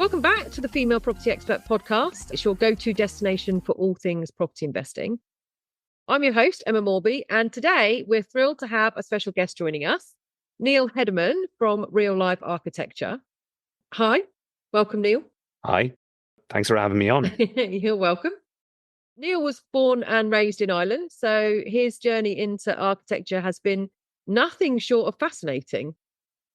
Welcome back to the Female Property Expert podcast. It's your go-to destination for all things property investing. I'm your host, Emma Morby, and today we're thrilled to have a special guest joining us, Niall Hedderman from Real Life Architecture. Hi, welcome, Niall. Hi, thanks for having me on. You're welcome. Niall was born and raised in Ireland, so his journey into architecture has been nothing short of fascinating.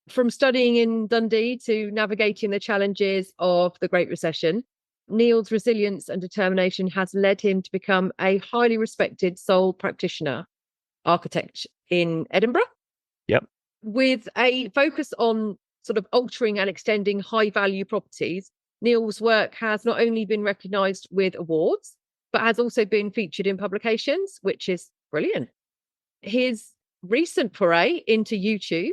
From studying in Dundee to navigating the challenges of the Great Recession, Niall's resilience and determination has led him to become a highly respected sole practitioner architect in Edinburgh. Yep. With a focus on sort of altering and extending high-value properties, Niall's work has not only been recognised with awards, but has also been featured in publications, which is brilliant. His recent foray into YouTube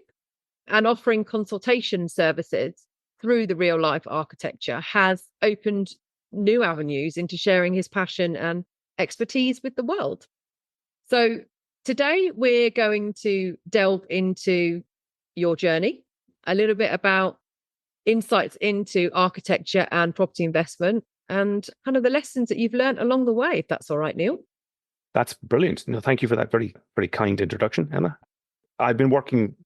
and offering consultation services through the Real Life Architecture has opened new avenues into sharing his passion and expertise with the world. So today we're going to delve into your journey, a little bit about insights into architecture and property investment, and kind of the lessons that you've learned along the way, if that's all right, Niall. That's brilliant. No, thank you for that very, very kind introduction, Emma. I've been working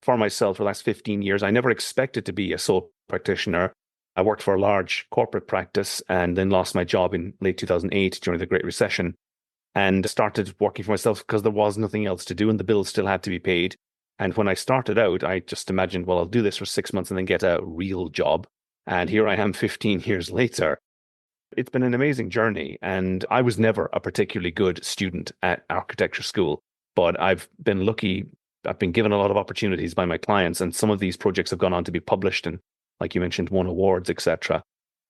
for myself for the last 15 years. I never expected to be a sole practitioner. I worked for a large corporate practice and then lost my job in late 2008 during the Great Recession and started working for myself because there was nothing else to do and the bills still had to be paid. And when I started out, I just imagined, well, I'll do this for 6 months and then get a real job. And here I am 15 years later. It's been an amazing journey. And I was never a particularly good student at architecture school, but I've been lucky. I've been given a lot of opportunities by my clients, and some of these projects have gone on to be published and, like you mentioned, won awards, etc.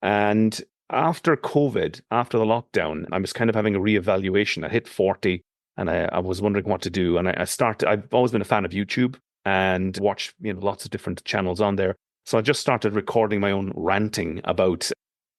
And after COVID, after the lockdown, I was kind of having a reevaluation. I hit 40 and I was wondering what to do. And I've always been a fan of YouTube and watched lots of different channels on there. So I just started recording my own ranting about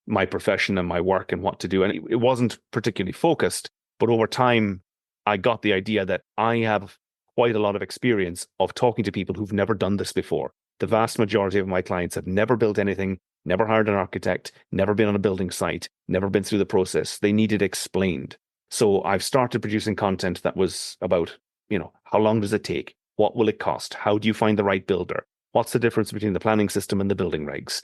my profession and my work and what to do. And it wasn't particularly focused, but over time, I got the idea that I have quite a lot of experience of talking to people who've never done this before. The vast majority of my clients have never built anything, never hired an architect, never been on a building site, never been through the process. They need it explained. So I've started producing content that was about, how long does it take? What will it cost? How do you find the right builder? What's the difference between the planning system and the building regs?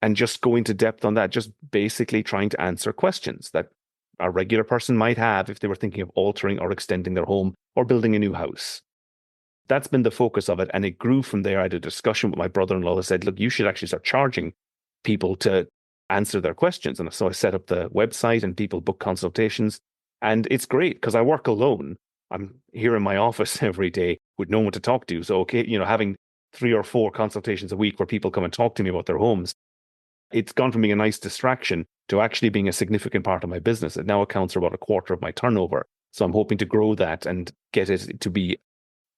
And just go into depth on that, just basically trying to answer questions that a regular person might have if they were thinking of altering or extending their home or building a new house. That's been the focus of it. And it grew from there. I had a discussion with my brother-in-law who said, look, you should actually start charging people to answer their questions. And so I set up the website and people book consultations. And it's great because I work alone. I'm here in my office every day with no one to talk to. So, having 3 or 4 consultations a week where people come and talk to me about their homes, it's gone from being a nice distraction to actually being a significant part of my business. It now accounts for about a quarter of my turnover. So I'm hoping to grow that and get it to be a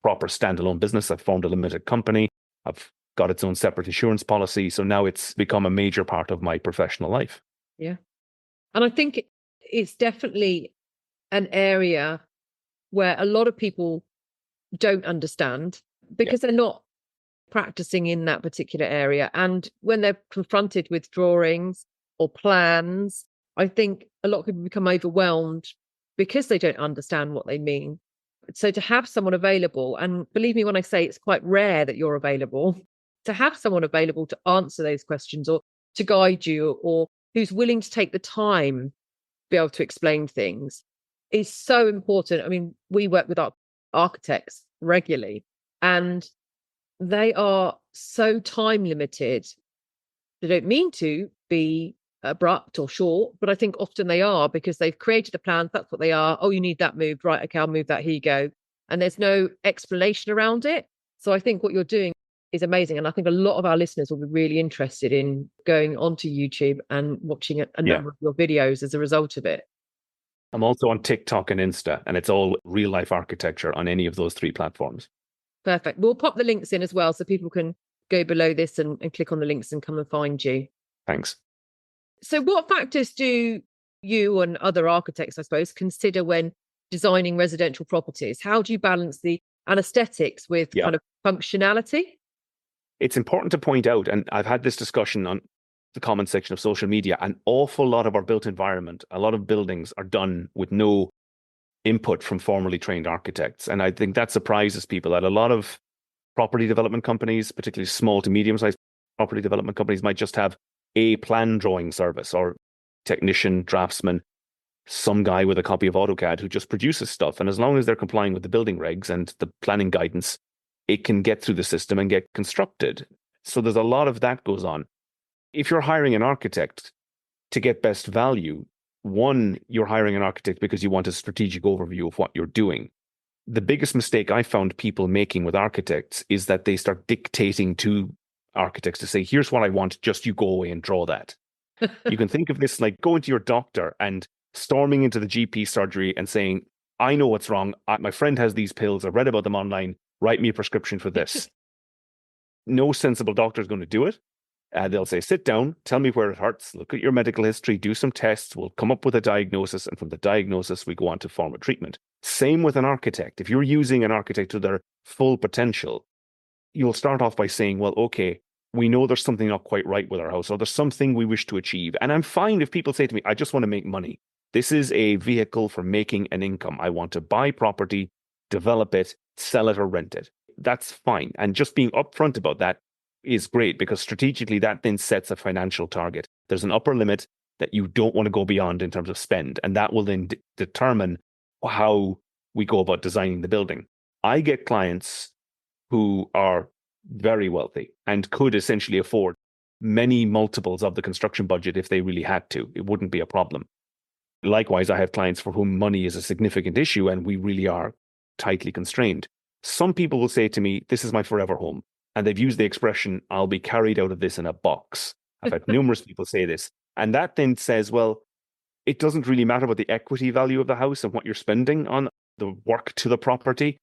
proper standalone business. I've formed a limited company. I've got its own separate insurance policy. So now it's become a major part of my professional life. Yeah. And I think it's definitely an area where a lot of people don't understand because they're not practicing in that particular area. And when they're confronted with drawings or plans, I think a lot of people become overwhelmed because they don't understand what they mean. So to have someone available, and believe me when I say it's quite rare that you're available, to have someone available to answer those questions or to guide you or who's willing to take the time to be able to explain things is so important. I mean, we work with our architects regularly and they are so time limited. They don't mean to be abrupt or short, but I think often they are because they've created the plans. That's what they are. Oh, you need that moved. Right. Okay, I'll move that. Here you go. And there's no explanation around it. So I think what you're doing is amazing. And I think a lot of our listeners will be really interested in going onto YouTube and watching a number of your videos as a result of it. I'm also on TikTok and Insta, and it's all Real Life Architecture on any of those 3 platforms. Perfect. We'll pop the links in as well so people can go below this and click on the links and come and find you. Thanks. So what factors do you and other architects, I suppose, consider when designing residential properties? How do you balance the aesthetics with kind of functionality? It's important to point out, and I've had this discussion on the comment section of social media, an awful lot of our built environment, a lot of buildings are done with no input from formally trained architects. And I think that surprises people, that a lot of property development companies, particularly small to medium-sized property development companies, might just have a plan drawing service or technician, draftsman, some guy with a copy of AutoCAD who just produces stuff. And as long as they're complying with the building regs and the planning guidance, it can get through the system and get constructed. So there's a lot of that goes on. If you're hiring an architect to get best value, one, you're hiring an architect because you want a strategic overview of what you're doing. The biggest mistake I found people making with architects is that they start dictating to architects to say, here's what I want, just you go away and draw that. You can think of this like going to your doctor and storming into the GP surgery and saying, I know what's wrong. My friend has these pills. I've read about them online. Write me a prescription for this. No sensible doctor is going to do it. They'll say, sit down, tell me where it hurts, look at your medical history, do some tests, we'll come up with a diagnosis, and from the diagnosis, we go on to form a treatment. Same with an architect. If you're using an architect to their full potential, you'll start off by saying, well, okay, we know there's something not quite right with our house, or there's something we wish to achieve. And I'm fine if people say to me, I just want to make money. This is a vehicle for making an income. I want to buy property, develop it, sell it, or rent it. That's fine. And just being upfront about that is great, because strategically that then sets a financial target. There's an upper limit that you don't want to go beyond in terms of spend, and that will then determine how we go about designing the building. I get clients who are very wealthy and could essentially afford many multiples of the construction budget if they really had to. It wouldn't be a problem. Likewise, I have clients for whom money is a significant issue and we really are tightly constrained. Some people will say to me, this is my forever home. And they've used the expression, I'll be carried out of this in a box. I've had numerous people say this. And that then says, well, it doesn't really matter about the equity value of the house and what you're spending on the work to the property.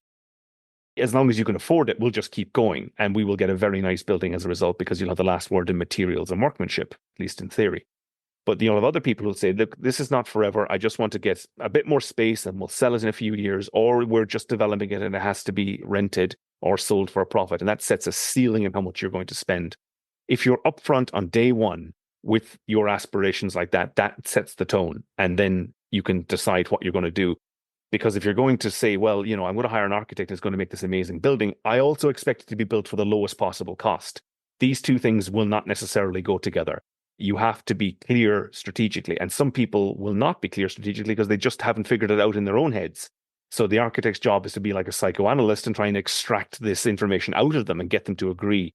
As long as you can afford it, we'll just keep going. And we will get a very nice building as a result, because you'll have the last word in materials and workmanship, at least in theory. But you'll have other people who'll say, look, this is not forever. I just want to get a bit more space and we'll sell it in a few years, or we're just developing it and it has to be rented or sold for a profit. And that sets a ceiling on how much you're going to spend. If you're upfront on day one with your aspirations like that, that sets the tone. And then you can decide what you're going to do. Because if you're going to say, well, I'm going to hire an architect who's going to make this amazing building, I also expect it to be built for the lowest possible cost. These two things will not necessarily go together. You have to be clear strategically. And some people will not be clear strategically because they just haven't figured it out in their own heads. So the architect's job is to be like a psychoanalyst and try and extract this information out of them and get them to agree,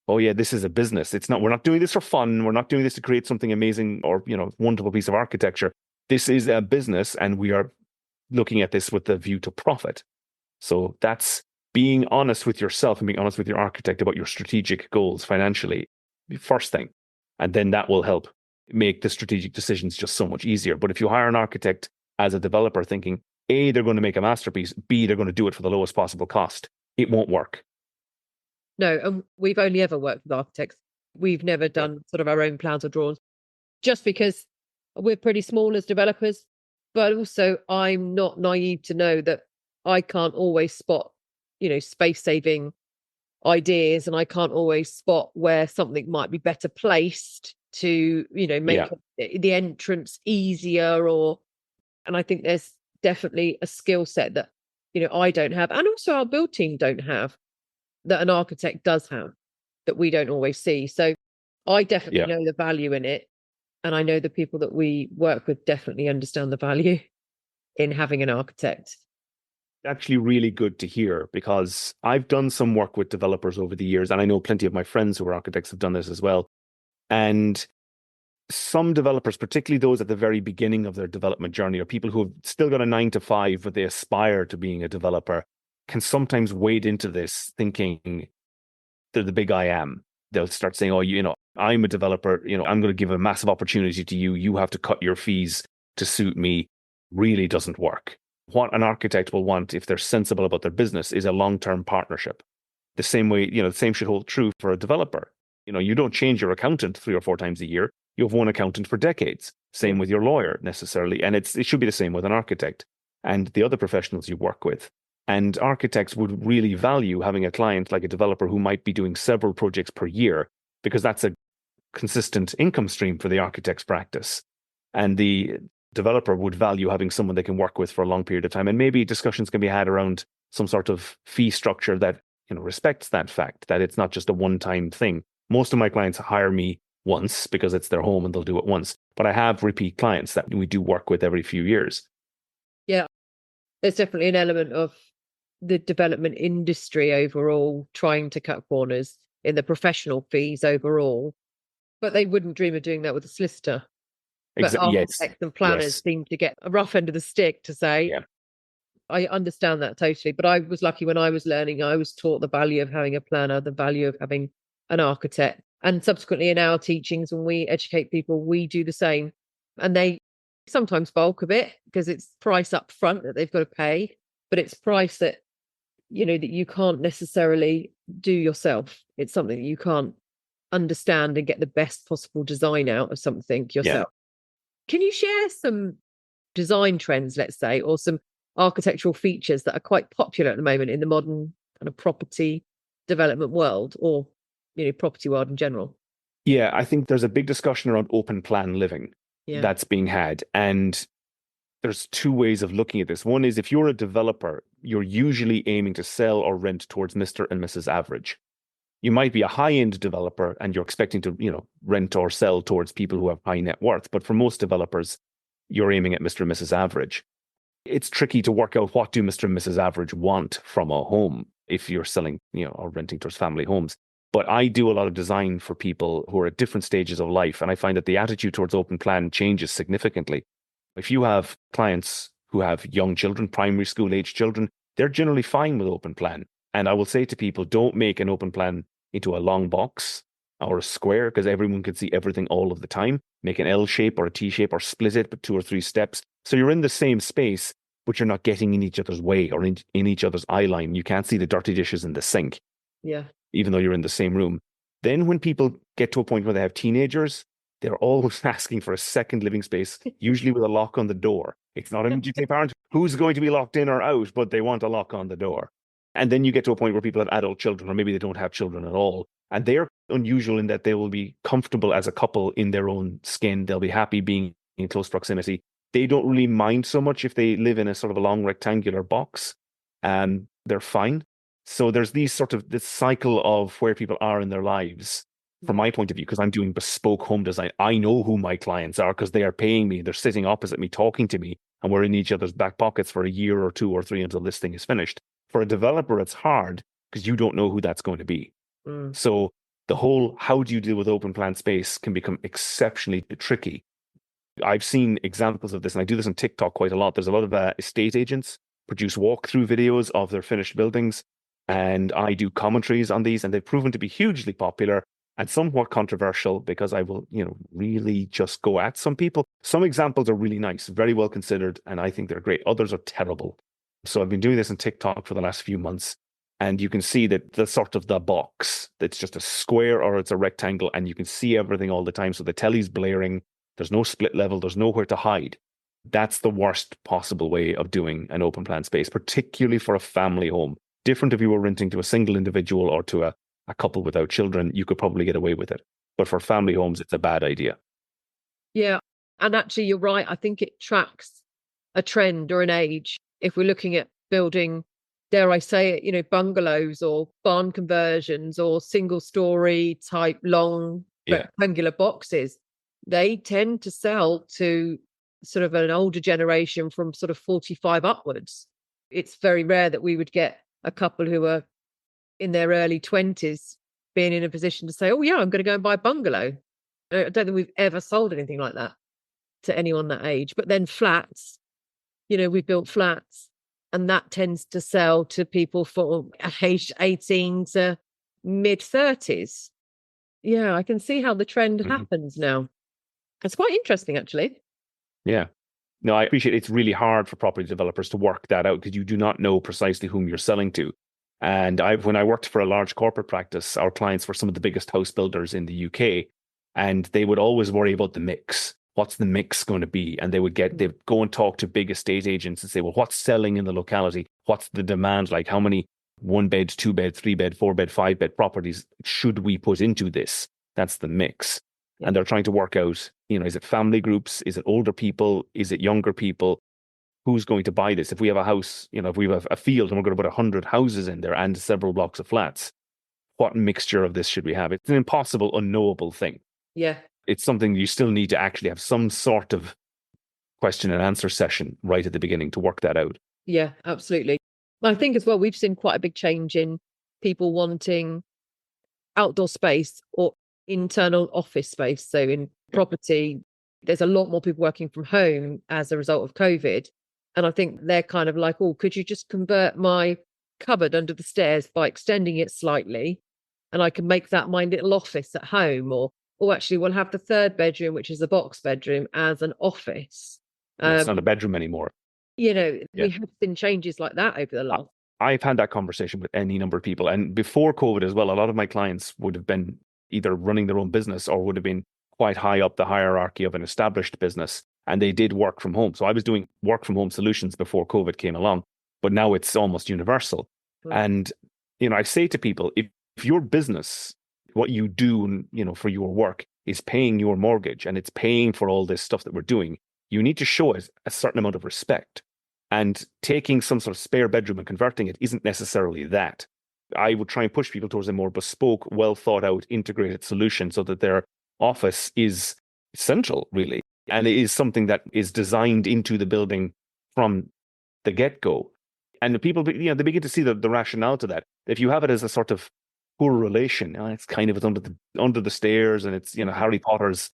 oh yeah, this is a business. We're not doing this for fun. We're not doing this to create something amazing or, wonderful piece of architecture. This is a business and we are looking at this with the view to profit. So that's being honest with yourself and being honest with your architect about your strategic goals financially, first thing. And then that will help make the strategic decisions just so much easier. But if you hire an architect as a developer thinking, A, they're going to make a masterpiece, B, they're going to do it for the lowest possible cost, it won't work. No, and we've only ever worked with architects. We've never done sort of our own plans or drawings, just because we're pretty small as developers. But also, I'm not naive to know that I can't always spot, space-saving ideas, and I can't always spot where something might be better placed to, make the entrance easier. And I think there's definitely a skill set that, I don't have, and also our build team don't have, that an architect does have, that we don't always see. So I definitely know the value in it. And I know the people that we work with definitely understand the value in having an architect. Actually really good to hear, because I've done some work with developers over the years, and I know plenty of my friends who are architects have done this as well. And some developers, particularly those at the very beginning of their development journey, or people who have still got a 9 to 5, but they aspire to being a developer, can sometimes wade into this thinking they're the big I am. They'll start saying, oh, I'm a developer, I'm going to give a massive opportunity to you. You have to cut your fees to suit me. Really doesn't work. What an architect will want, if they're sensible about their business, is a long-term partnership. The same way, the same should hold true for a developer. You don't change your accountant 3 or 4 times a year. You have one accountant for decades. Same with your lawyer necessarily. And it should be the same with an architect and the other professionals you work with. And architects would really value having a client like a developer who might be doing several projects per year, because that's a consistent income stream for the architect's practice. And the developer would value having someone they can work with for a long period of time. And maybe discussions can be had around some sort of fee structure that respects that fact, that it's not just a one-time thing. Most of my clients hire me once because it's their home and they'll do it once. But I have repeat clients that we do work with every few years. Yeah, there's definitely an element of the development industry overall trying to cut corners in the professional fees overall. But they wouldn't dream of doing that with a solicitor. But Yes. architects and planners seem to get a rough end of the stick to say, Yeah. I understand that totally. But I was lucky when I was learning, I was taught the value of having a planner, the value of having an architect. And subsequently in our teachings, when we educate people, we do the same. And they sometimes bulk a bit because it's price up front that they've got to pay, but it's price that, that you can't necessarily do yourself. It's something that you can't understand and get the best possible design out of something yourself. Yeah. Can you share some design trends, let's say, or some architectural features that are quite popular at the moment in the modern kind of property development world, or property world in general? Yeah, I think there's a big discussion around open plan living that's being had. And there's two ways of looking at this. One is, if you're a developer, you're usually aiming to sell or rent towards Mr. and Mrs. Average. You might be a high-end developer and you're expecting to, rent or sell towards people who have high net worth. But for most developers, you're aiming at Mr. and Mrs. Average. It's tricky to work out what do Mr. and Mrs. Average want from a home if you're selling, or renting towards family homes. But I do a lot of design for people who are at different stages of life. And I find that the attitude towards open plan changes significantly. If you have clients who have young children, primary school age children, they're generally fine with open plan. And I will say to people, don't make an open plan into a long box or a square because everyone can see everything all of the time. Make an L shape or a T shape or split it with 2 or 3 steps. So you're in the same space, but you're not getting in each other's way or in each other's eye line. You can't see the dirty dishes in the sink. Yeah. Even though you're in the same room. Then when people get to a point where they have teenagers, they're always asking for a second living space, usually with a lock on the door. It's not immediately apparent who's going to be locked in or out, but they want a lock on the door. And then you get to a point where people have adult children, or maybe they don't have children at all. And they're unusual in that they will be comfortable as a couple in their own skin. They'll be happy being in close proximity. They don't really mind so much if they live in a sort of a long rectangular box, and they're fine. So there's this cycle of where people are in their lives, from my point of view, because I'm doing bespoke home design. I know who my clients are because they are paying me. They're sitting opposite me, talking to me, and we're in each other's back pockets for a year or 2 or 3 until this thing is finished. For a developer, it's hard because you don't know who that's going to be. So the whole how do you deal with open plan space can become exceptionally tricky. I've seen examples of this, and I do this on TikTok quite a lot. There's a lot of estate agents produce walkthrough videos of their finished buildings. And I do commentaries on these, and they've proven to be hugely popular and somewhat controversial because I will, really just go at some people. Some examples are really nice, very well considered, and I think they're great. Others are terrible. So I've been doing this on TikTok for the last few months, and you can see that the box, that's just a square or it's a rectangle, and you can see everything all the time. So the telly's blaring, there's no split level, there's nowhere to hide. That's the worst possible way of doing an open plan space, particularly for a family home. Different if you were renting to a single individual or to a couple without children, you could probably get away with it. But for family homes, it's a bad idea. Yeah. And actually, you're right. I think it tracks a trend or an age. If we're looking at building, dare I say it, bungalows or barn conversions or single story type long rectangular boxes, they tend to sell to sort of an older generation from sort of 45 upwards. It's very rare that we would get a couple who are in their early 20s being in a position to say, oh yeah, I'm going to go and buy a bungalow. I don't think we've ever sold anything like that to anyone that age. But then flats, we've built flats, and that tends to sell to people from aged 18 to mid 30s. Yeah, I can see how the trend happens now. It's quite interesting, actually. Yeah. No, I appreciate it's really hard for property developers to work that out because you do not know precisely whom you're selling to. And when I worked for a large corporate practice, our clients were some of the biggest house builders in the UK, and they would always worry about the mix. What's the mix going to be? And they'd go and talk to big estate agents and say, well, what's selling in the locality? What's the demand like? How many 1-bed, 2-bed, 3-bed, 4-bed, 5-bed properties should we put into this? That's the mix. and they're trying to work out, is it family groups? Is it older people? Is it younger people? Who's going to buy this? If we have a house, if we have a field and we're going to put 100 houses in there and several blocks of flats, what mixture of this should we have? It's an impossible, unknowable thing. Yeah. It's something you still need to actually have some sort of question and answer session right at the beginning to work that out. Yeah, absolutely. I think as well, we've seen quite a big change in people wanting outdoor space or internal office space. So in property, there's a lot more people working from home as a result of COVID. And I think they're kind of like, oh, could you just convert my cupboard under the stairs by extending it slightly? And I can make that my little office at home. Or actually, we'll have the third bedroom, which is a box bedroom, as an office. It's not a bedroom anymore. We have seen changes like that over the last. I've had that conversation with any number of people. And before COVID as well, a lot of my clients would have been either running their own business or would have been quite high up the hierarchy of an established business. And they did work from home. So I was doing work from home solutions before COVID came along, but now it's almost universal. And, I say to people, if your business, what you do, for your work is paying your mortgage and it's paying for all this stuff that we're doing, you need to show it a certain amount of respect. And taking some sort of spare bedroom and converting it isn't necessarily that. I would try and push people towards a more bespoke, well thought out, integrated solution so that their office is central, really. And it is something that is designed into the building from the get-go. And the people, they begin to see the rationale to that. If you have it as a sort of poor relation, it's kind of under the stairs and it's, Harry Potter's,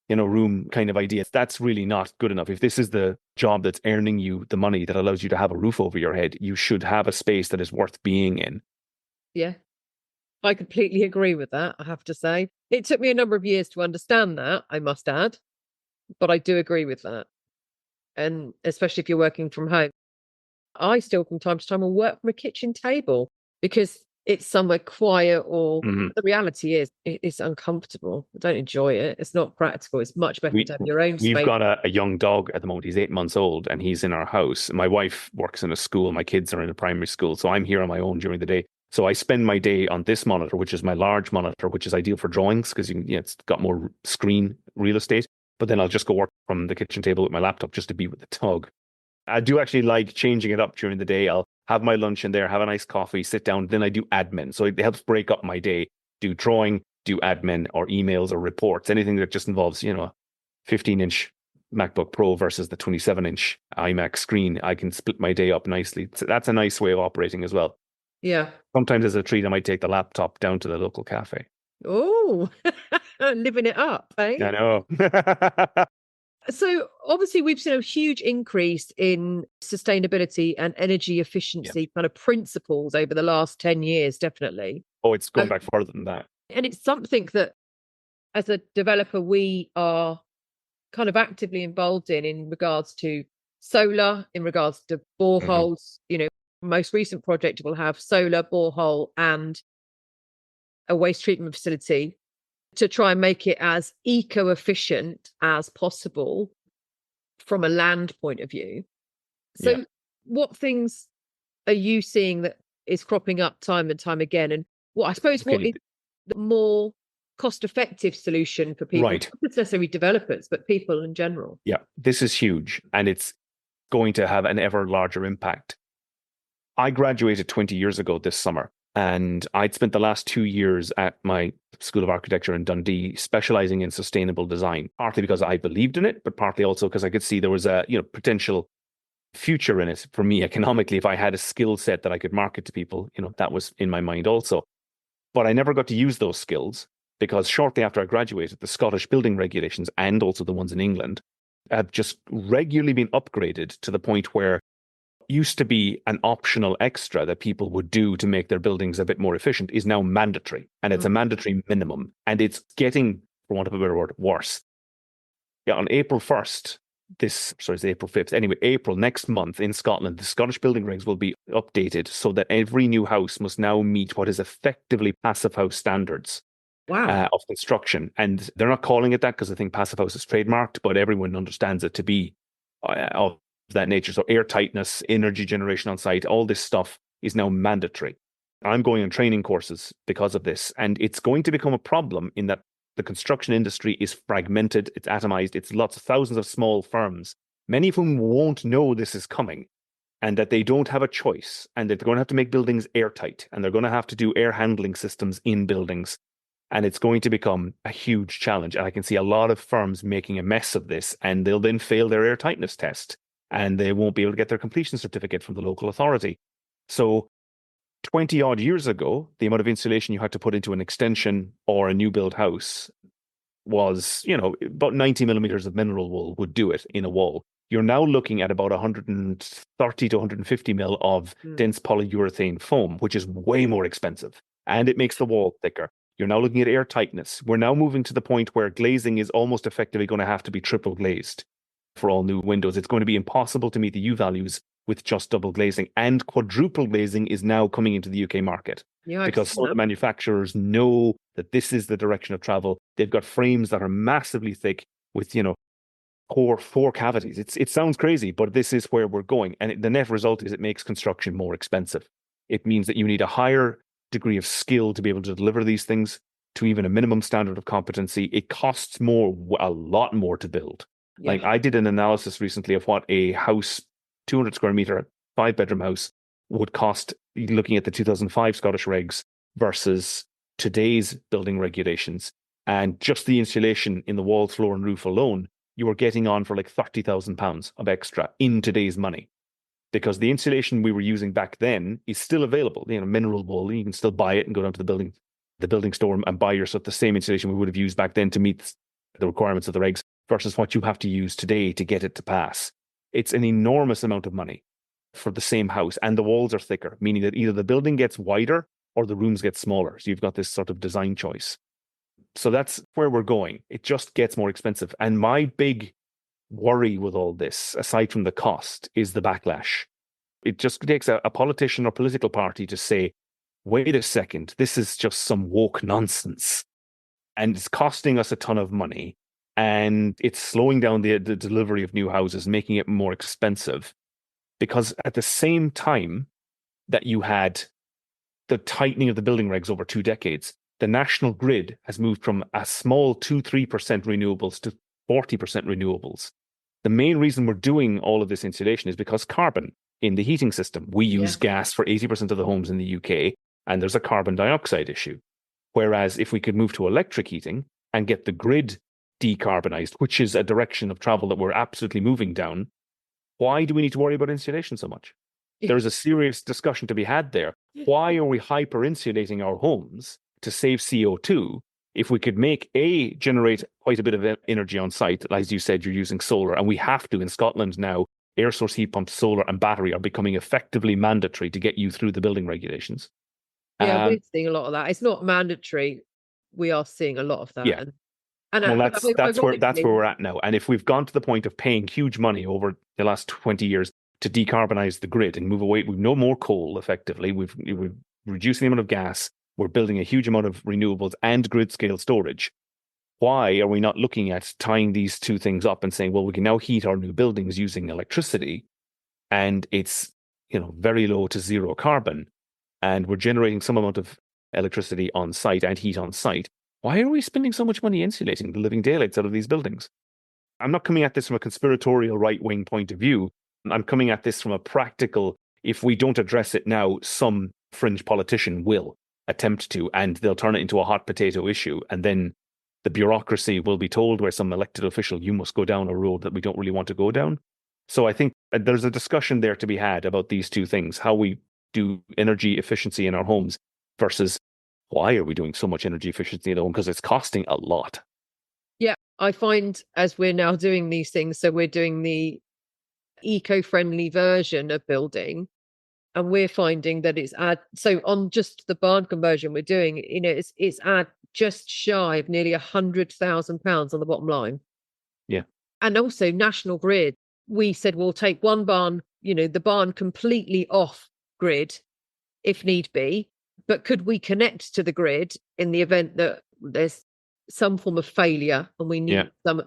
room kind of idea. That's really not good enough. If this is the job that's earning you the money that allows you to have a roof over your head, you should have a space that is worth being in. Yeah, I completely agree with that, I have to say. It took me a number of years to understand that, I must add, but I do agree with that. And especially if you're working from home. I still, from time to time, will work from a kitchen table because it's somewhere quiet or the reality is it's uncomfortable. I don't enjoy it. It's not practical. It's much better to have your own space. We've got a young dog at the moment. He's 8 months old and he's in our house. My wife works in a school. My kids are in a primary school. So I'm here on my own during the day. So I spend my day on this monitor, which is my large monitor, which is ideal for drawings because it's got more screen real estate. But then I'll just go work from the kitchen table with my laptop just to be with the dog. I do actually like changing it up during the day. I'll have my lunch in there, have a nice coffee, sit down. Then I do admin. So it helps break up my day, do drawing, do admin or emails or reports, anything that just involves, 15-inch MacBook Pro versus the 27-inch iMac screen. I can split my day up nicely. So that's a nice way of operating as well. Yeah. Sometimes as a treat, I might take the laptop down to the local cafe. Oh, living it up, eh? I know. So obviously we've seen a huge increase in sustainability and energy efficiency kind of principles over the last 10 years, definitely. Oh, it's going back further than that. And it's something that as a developer, we are kind of actively involved in regards to solar, in regards to boreholes. Most recent project will have solar, borehole and a waste treatment facility to try and make it as eco-efficient as possible from a land point of view. So what things are you seeing that is cropping up time and time again? And what is the more cost-effective solution for people? Right. Not necessarily developers, but people in general. Yeah, this is huge and it's going to have an ever larger impact. I graduated 20 years ago this summer. And I'd spent the last 2 years at my School of Architecture in Dundee, specializing in sustainable design, partly because I believed in it, but partly also because I could see there was a potential future in it for me economically. If I had a skill set that I could market to people, that was in my mind also. But I never got to use those skills because shortly after I graduated, the Scottish building regulations and also the ones in England have just regularly been upgraded to the point where used to be an optional extra that people would do to make their buildings a bit more efficient is now mandatory. And it's a mandatory minimum. And it's getting, for want of a better word, worse. Yeah, on April 1st, it's April 5th. Anyway, April next month in Scotland, the Scottish building regs will be updated so that every new house must now meet what is effectively passive house standards of construction. And they're not calling it that because I think passive house is trademarked, but everyone understands it to be of that nature. So air tightness, energy generation on site, all this stuff is now mandatory. I'm going on training courses because of this. And it's going to become a problem in that the construction industry is fragmented, it's atomized, it's lots of thousands of small firms, many of whom won't know this is coming and that they don't have a choice and that they're going to have to make buildings airtight and they're going to have to do air handling systems in buildings. And it's going to become a huge challenge. And I can see a lot of firms making a mess of this, and they'll then fail their airtightness test and they won't be able to get their completion certificate from the local authority. So 20 odd years ago, the amount of insulation you had to put into an extension or a new build house was, about 90 millimeters of mineral wool would do it in a wall. You're now looking at about 130 to 150 mil of dense polyurethane foam, which is way more expensive, and it makes the wall thicker. You're now looking at air tightness. We're now moving to the point where glazing is almost effectively going to have to be triple glazed for all new windows. It's going to be impossible to meet the U values with just double glazing, and quadruple glazing is now coming into the UK market because some of the manufacturers know that this is the direction of travel. They've got frames that are massively thick with, four cavities. It sounds crazy, but this is where we're going. And the net result is it makes construction more expensive. It means that you need a higher degree of skill to be able to deliver these things to even a minimum standard of competency. It costs a lot more to build. Yeah. Like I did an analysis recently of what a house, 200 square meter, 5-bedroom house would cost looking at the 2005 Scottish regs versus today's building regulations. And just the insulation in the walls, floor and roof alone, you were getting on for like £30,000 of extra in today's money. Because the insulation we were using back then is still available. Mineral wool, you can still buy it and go down to the building store and buy yourself the same insulation we would have used back then to meet the requirements of the regs versus what you have to use today to get it to pass. It's an enormous amount of money for the same house, and the walls are thicker, meaning that either the building gets wider or the rooms get smaller. So you've got this sort of design choice. So that's where we're going. It just gets more expensive. And my big worry with all this, aside from the cost, is the backlash. It just takes a politician or political party to say, wait a second, this is just some woke nonsense. And it's costing us a ton of money. And it's slowing down the delivery of new houses, making it more expensive. Because at the same time that you had the tightening of the building regs over 2 decades, the national grid has moved from a small 2-3% renewables to 40% renewables. The main reason we're doing all of this insulation is because carbon in the heating system. We use gas for 80% of the homes in the UK, and there's a carbon dioxide issue. Whereas if we could move to electric heating and get the grid decarbonized, which is a direction of travel that we're absolutely moving down, why do we need to worry about insulation so much? There's a serious discussion to be had there. Why are we hyper-insulating our homes to save CO2 if we could generate quite a bit of energy on site? As you said, you're using solar, and we have to in Scotland now. Air source heat pumps, solar and battery are becoming effectively mandatory to get you through the building regulations. Yeah, we're seeing a lot of that. It's not mandatory. We are seeing a lot of that. Yeah. That's where we're at now. And if we've gone to the point of paying huge money over the last 20 years to decarbonize the grid and move away, we've no more coal effectively. We've reducing the amount of gas. We're building a huge amount of renewables and grid scale storage. Why are we not looking at tying these two things up and saying, well, we can now heat our new buildings using electricity, and it's very low to zero carbon, and we're generating some amount of electricity on site and heat on site. Why are we spending so much money insulating the living daylights out of these buildings? I'm not coming at this from a conspiratorial right-wing point of view. I'm coming at this from a practical, if we don't address it now, some fringe politician will attempt to, and they'll turn it into a hot potato issue, and then the bureaucracy will be told where some elected official, you must go down a road that we don't really want to go down. So I think there's a discussion there to be had about these two things, how we do energy efficiency in our homes versus why are we doing so much energy efficiency in the home? Because it's costing a lot. Yeah, I find as we're now doing these things, so we're doing the eco-friendly version of building, and we're finding that it's so on just the barn conversion we're doing, it's just shy of nearly £100,000 on the bottom line. Yeah. And also National Grid, we said we'll take one barn, the barn completely off grid if need be, but could we connect to the grid in the event that there's some form of failure and we need some?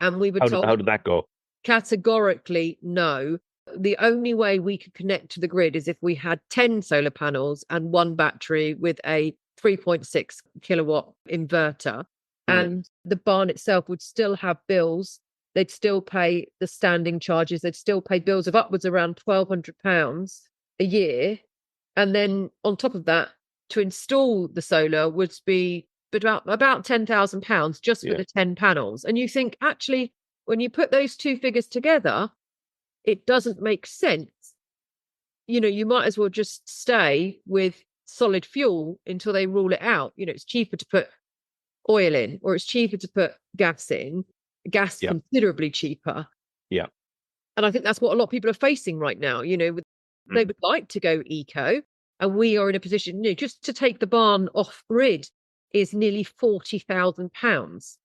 And we were told, how did that go? Categorically no. The only way we could connect to the grid is if we had 10 solar panels and one battery with a 3.6 kilowatt inverter. and the barn itself would still have bills. They'd still pay the standing charges. They'd still pay bills of upwards around £1,200 a year. And then on top of that, to install the solar would be about £10,000 just for the 10 panels. And you think, actually, when you put those two figures together, it doesn't make sense. You might as well just stay with solid fuel until they rule it out. It's cheaper to put oil in, or it's cheaper to put gas in. Gas considerably cheaper. Yeah. And I think that's what a lot of people are facing right now. They would like to go eco, and we are in a position, just to take the barn off grid is nearly £40,000.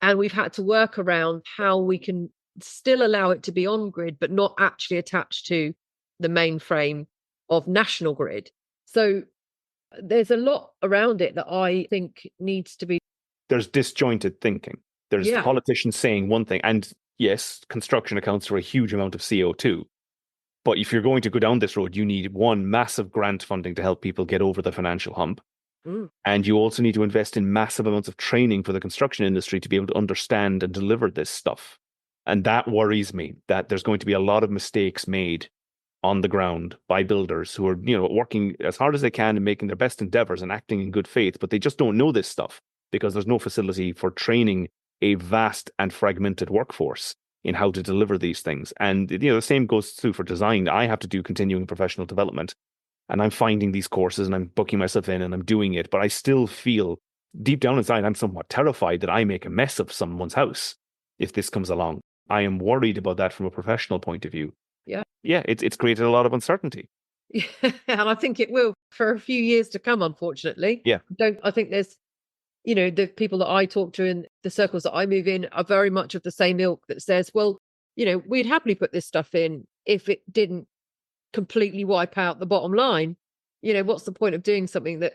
And we've had to work around how we can still allow it to be on grid, but not actually attached to the mainframe of national grid. So there's a lot around it that I think needs to be. There's disjointed thinking. There's politicians saying one thing, and yes, construction accounts for a huge amount of CO2. But if you're going to go down this road, you need one, massive grant funding to help people get over the financial hump. And you also need to invest in massive amounts of training for the construction industry to be able to understand and deliver this stuff. And that worries me, that there's going to be a lot of mistakes made on the ground by builders who are, working as hard as they can and making their best endeavors and acting in good faith, but they just don't know this stuff because there's no facility for training a vast and fragmented workforce in how to deliver these things. And, the same goes through for design. I have to do continuing professional development, and I'm finding these courses and I'm booking myself in and I'm doing it. But I still feel deep down inside, I'm somewhat terrified that I make a mess of someone's house if this comes along. I am worried about that from a professional point of view. Yeah, it's created a lot of uncertainty. Yeah, and I think it will for a few years to come, unfortunately. Yeah. I think there's, the people that I talk to in the circles that I move in are very much of the same ilk that says, well, we'd happily put this stuff in if it didn't completely wipe out the bottom line. What's the point of doing something that,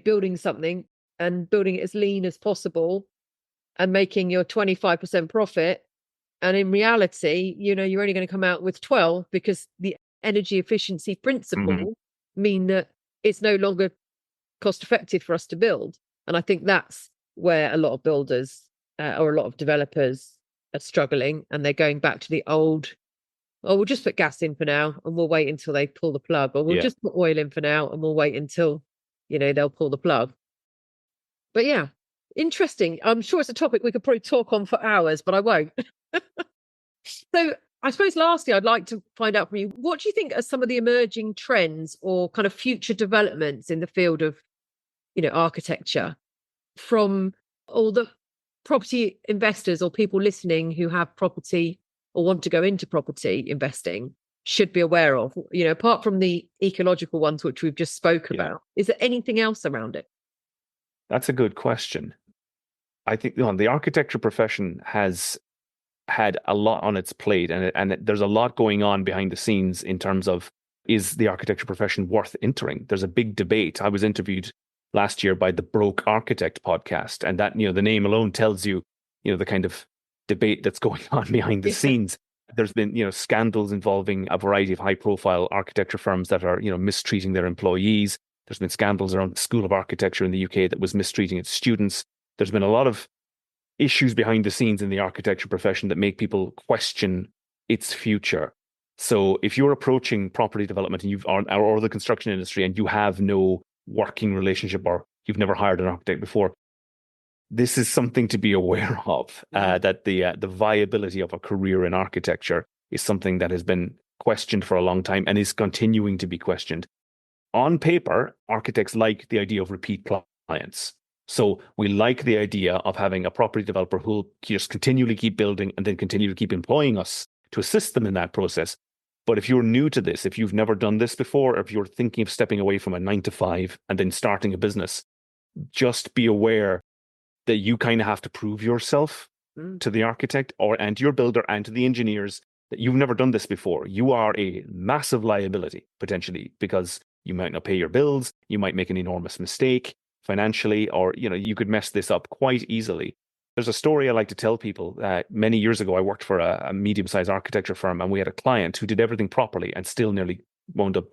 building something and building it as lean as possible and making your 25% profit. And in reality, you're only going to come out with 12 because the energy efficiency principle mean that it's no longer cost effective for us to build. And I think that's where a lot of builders or a lot of developers are struggling, and they're going back to the old, we'll just put gas in for now and we'll wait until they pull the plug, or we'll just put oil in for now and we'll wait until, they'll pull the plug. But yeah, interesting. I'm sure it's a topic we could probably talk on for hours, but I won't. So I suppose lastly, I'd like to find out from you, what do you think are some of the emerging trends or kind of future developments in the field of, architecture from all the property investors or people listening who have property or want to go into property investing should be aware of, apart from the ecological ones, which we've just spoke about? Is there anything else around it? That's a good question. I think the architecture profession has had a lot on its plate, and there's a lot going on behind the scenes in terms of, is the architecture profession worth entering? There's a big debate. I was interviewed last year by the Broke Architect podcast, and that, the name alone tells you, the kind of debate that's going on behind the scenes. There's been, scandals involving a variety of high-profile architecture firms that are, mistreating their employees. There's been scandals around the School of Architecture in the UK that was mistreating its students. There's been a lot of issues behind the scenes in the architecture profession that make people question its future. So if you're approaching property development and or the construction industry and you have no working relationship, or you've never hired an architect before, this is something to be aware of, that the viability of a career in architecture is something that has been questioned for a long time and is continuing to be questioned. On paper, architects like the idea of repeat clients. So we like the idea of having a property developer who will just continually keep building and then continue to keep employing us to assist them in that process. But if you're new to this, if you've never done this before, or if you're thinking of stepping away from a 9-to-5 and then starting a business, just be aware that you kind of have to prove yourself to the architect and your builder and to the engineers that you've never done this before. You are a massive liability, potentially, because you might not pay your bills, you might make an enormous mistake financially, or you could mess this up quite easily. There's a story I like to tell people. Many years ago, I worked for a medium-sized architecture firm, and we had a client who did everything properly and still nearly wound up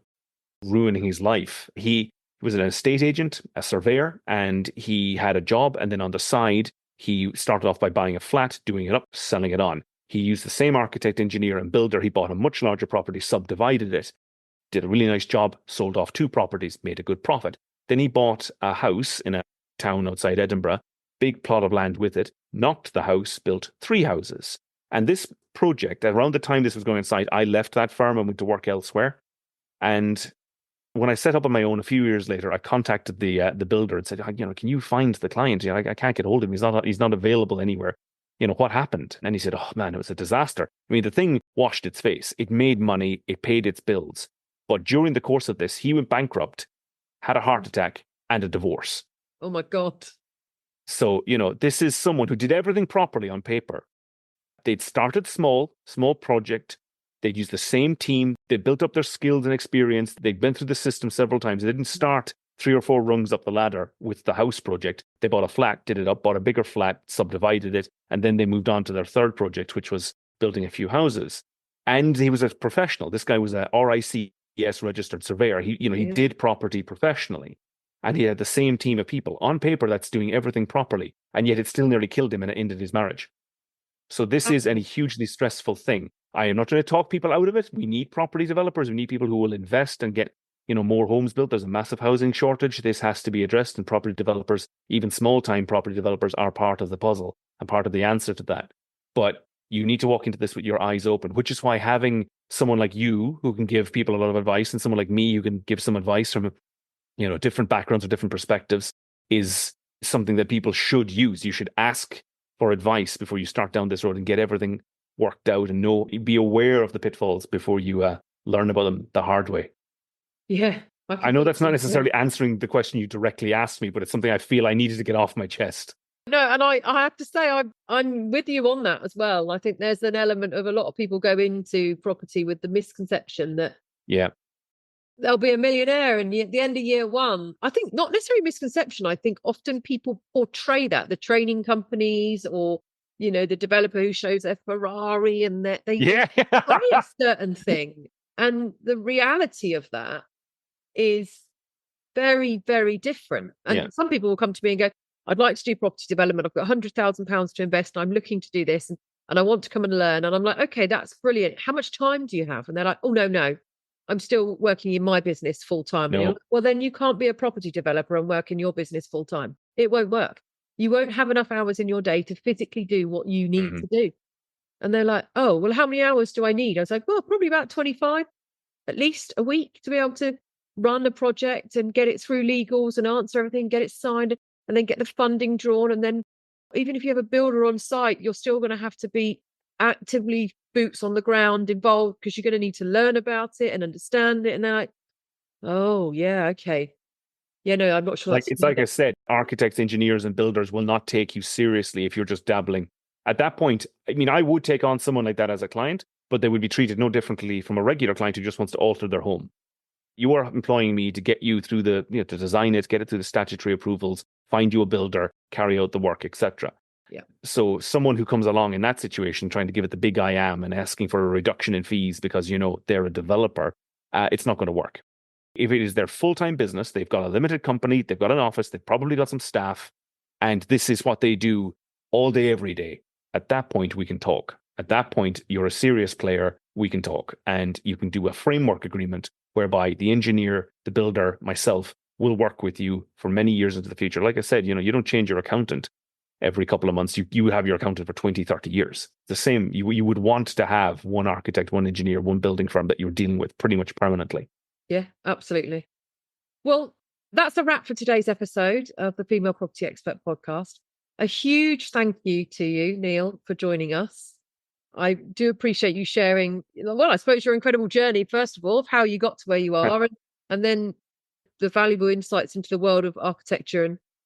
ruining his life. He He was an estate agent, a surveyor, and he had a job. And then on the side, he started off by buying a flat, doing it up, selling it on. He used the same architect, engineer, and builder. He bought a much larger property, subdivided it, did a really nice job, sold off 2 properties, made a good profit. Then he bought a house in a town outside Edinburgh, big plot of land with it, knocked the house, built 3 houses. And this project, around the time this was going inside, I left that firm and went to work elsewhere. And when I set up on my own a few years later, I contacted the builder and said, can you find the client? I can't get hold of him. He's not available anywhere. What happened? And he said, oh man, it was a disaster. I mean, the thing washed its face. It made money. It paid its bills. But during the course of this, he went bankrupt, had a heart attack, and a divorce. Oh my God. So, this is someone who did everything properly on paper. They'd started small project. They'd used the same team. They built up their skills and experience. They'd been through the system several times. They didn't start 3 or 4 rungs up the ladder with the house project. They bought a flat, did it up, bought a bigger flat, subdivided it, and then they moved on to their third project, which was building a few houses. And he was a professional. This guy was a RICS registered surveyor. He did property professionally. And he had the same team of people. On paper, that's doing everything properly. And yet it still nearly killed him and it ended his marriage. So this is a hugely stressful thing. I am not trying to talk people out of it. We need property developers. We need people who will invest and get, more homes built. There's a massive housing shortage. This has to be addressed. And property developers, even small-time property developers, are part of the puzzle and part of the answer to that. But you need to walk into this with your eyes open, which is why having someone like you who can give people a lot of advice and someone like me who can give some advice from, different backgrounds or different perspectives is something that people should use. You should ask for advice before you start down this road and get everything worked out and be aware of the pitfalls before you learn about them the hard way. Yeah. I know that's not necessarily answering the question you directly asked me, but it's something I feel I needed to get off my chest. No, and I have to say I'm with you on that as well. I think there's an element of a lot of people go into property with the misconception that they'll be a millionaire and at the end of year 1. I think not necessarily misconception. I think often people portray that, the training companies or the developer who shows their Ferrari and that they portray a certain thing. And the reality of that is very, very different. And some people will come to me and go, I'd like to do property development. I've got £100,000 to invest. And I'm looking to do this and I want to come and learn. And I'm like, okay, that's brilliant. How much time do you have? And they're like, oh, no. I'm still working in my business full time. No. Like, well, then you can't be a property developer and work in your business full time. It won't work. You won't have enough hours in your day to physically do what you need to do. And they're like, oh, well, how many hours do I need? I was like, well, probably about 25, at least a week to be able to run a project and get it through legals and answer everything, get it signed and then get the funding drawn. And then even if you have a builder on site, you're still going to have to be actively boots on the ground involved because you're going to need to learn about it and understand it. And they're like, oh, yeah, okay. Yeah, no, I'm not sure. It's like I said, architects, engineers, and builders will not take you seriously if you're just dabbling. At that point, I mean, I would take on someone like that as a client, but they would be treated no differently from a regular client who just wants to alter their home. You are employing me to get you through to design it, get it through the statutory approvals, find you a builder, carry out the work, etc. Yeah. So someone who comes along in that situation, trying to give it the big I am and asking for a reduction in fees because, they're a developer, it's not going to work. If it is their full-time business, they've got a limited company, they've got an office, they've probably got some staff, and this is what they do all day, every day. At that point, we can talk. At that point, you're a serious player, we can talk. And you can do a framework agreement whereby the engineer, the builder, myself will work with you for many years into the future. Like I said, you don't change your accountant every couple of months. You would have your accountant for 20, 30 years. The same, you would want to have one architect, one engineer, one building firm that you're dealing with pretty much permanently. Yeah, absolutely. Well, that's a wrap for today's episode of the Female Property Expert podcast. A huge thank you to you, Niall, for joining us. I do appreciate you sharing, I suppose your incredible journey, first of all, of how you got to where you are, and then the valuable insights into the world of architecture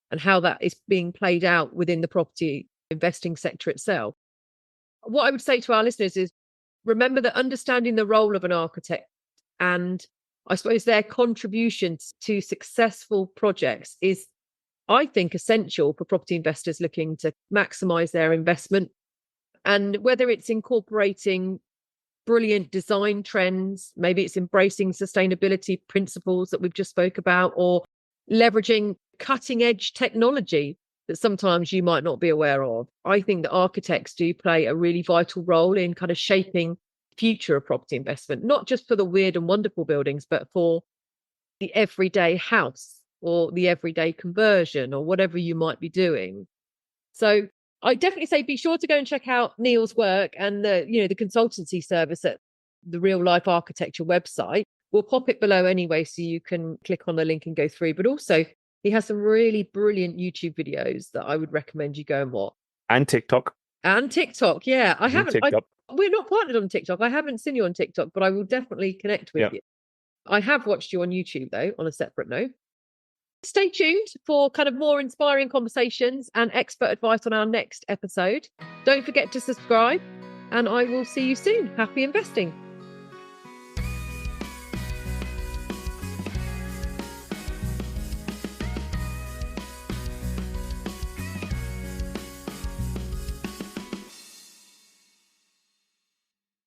and how that is being played out within the property investing sector itself. What I would say to our listeners is remember that understanding the role of an architect and I suppose their contributions to successful projects is, I think, essential for property investors looking to maximize their investment. And whether it's incorporating brilliant design trends, maybe it's embracing sustainability principles that we've just spoke about, or leveraging cutting edge technology that sometimes you might not be aware of. I think that architects do play a really vital role in kind of shaping future of property investment, not just for the weird and wonderful buildings, but for the everyday house or the everyday conversion or whatever you might be doing. So I definitely say be sure to go and check out Niall's work and the consultancy service at the Real Life Architecture website. We'll pop it below anyway, so you can click on the link and go through. But also, he has some really brilliant YouTube videos that I would recommend you go and watch. And TikTok. And TikTok, yeah. I haven't. We're not partnered on TikTok. I haven't seen you on TikTok, but I will definitely connect with you. I have watched you on YouTube, though, on a separate note. Stay tuned for kind of more inspiring conversations and expert advice on our next episode. Don't forget to subscribe, and I will see you soon. Happy investing.